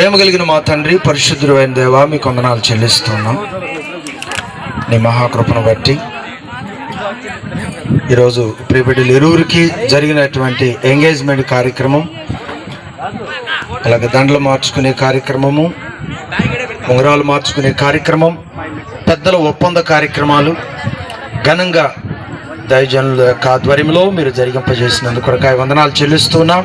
ప్రేమ కలిగిన మా తండ్రి, పరిశుద్ధుడు అయిన దేవా, మీకు వందనాలు చెల్లిస్తున్నాం. నీ మహాకృపను బట్టి ఈరోజు ప్రియబిడ్డలు ఇరువురికి జరిగినటువంటి ఎంగేజ్మెంట్ కార్యక్రమం, అలాగే దండలు మార్చుకునే కార్యక్రమము, ఉంగరాలు మార్చుకునే కార్యక్రమం, పెద్దల ఒప్పంద కార్యక్రమాలు ఘనంగా దైవజనుల యొక్క ఆధ్వర్యంలో మీరు జరిగింపజేసినందుకు కొరకాయ వందనాలు చెల్లిస్తున్నాం.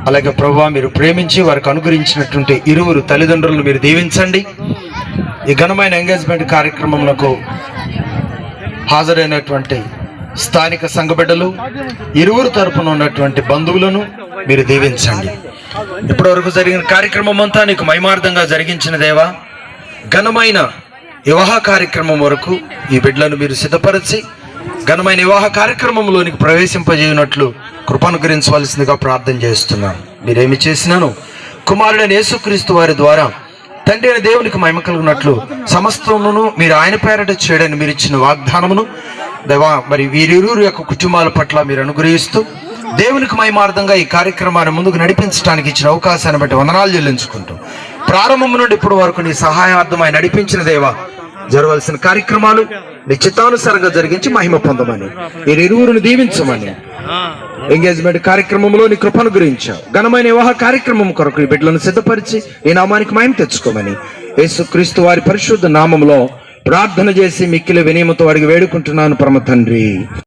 అలాగే ప్రభువా, మీరు ప్రేమించి వారికి అనుగ్రహించినటువంటి ఇరువురు తల్లిదండ్రులను మీరు దీవించండి. ఈ ఘనమైన ఎంగేజ్మెంట్ కార్యక్రమంలో హాజరైనటువంటి స్థానిక సంఘ బిడ్డలు, ఇరువురు తరపున ఉన్నటువంటి బంధువులను మీరు దీవించండి. ఇప్పటివరకు జరిగిన కార్యక్రమం అంతా నీకు మహిమార్థంగా జరిగించిన దేవా, ఘనమైన వివాహ కార్యక్రమం వరకు ఈ బిడ్డలను మీరు సిద్ధపరిచి ఘనమైన వివాహ కార్యక్రమంలోనికి ప్రవేశింపజేయనట్లు కృపానుగ్రహించవలసిందిగా ప్రార్థన చేస్తున్నాను. మీరేమి చేసినాను కుమారుడైన యేసుక్రీస్తు వారి ద్వారా తండ్రి అయిన దేవునికి మహిమ కలుగునట్లు సమస్తమును మీరు ఆయన పేరట చేయడానికి మీరు ఇచ్చిన వాగ్దానమును దేవా, మరి వీరిరువురు యొక్క కుటుంబాల పట్ల మీరు అనుగ్రహిస్తూ దేవునికి మహిమార్థంగా ఈ కార్యక్రమాన్ని ముందుకు నడిపించడానికి ఇచ్చిన అవకాశాన్ని బట్టి వందనాలు చెల్లించుకుంటూ ప్రారంభం నుండి ఇప్పటి వరకు నీ సహాయార్థమై నడిపించిన దేవా, జరగవలసిన కార్యక్రమాలు నీ చిత్తానుసారంగా జరిగించి మహిమ పొందమని, ఇరువురిని దీవించమని, ఎంగేజ్మెంట్ కార్యక్రమంలో నీ కృపను గురించావు. ఘనమైన వివాహ కార్యక్రమం కొరకు ఈ బిడ్డలను సిద్ధపరిచి ఈ నామానికి మహిమ తెచ్చుకోమని యేసుక్రీస్తు వారి పరిశుద్ధ నామంలో ప్రార్థన చేసి మిక్కిలి వినయముతో అడిగి వేడుకుంటున్నాను పరమ తండ్రి.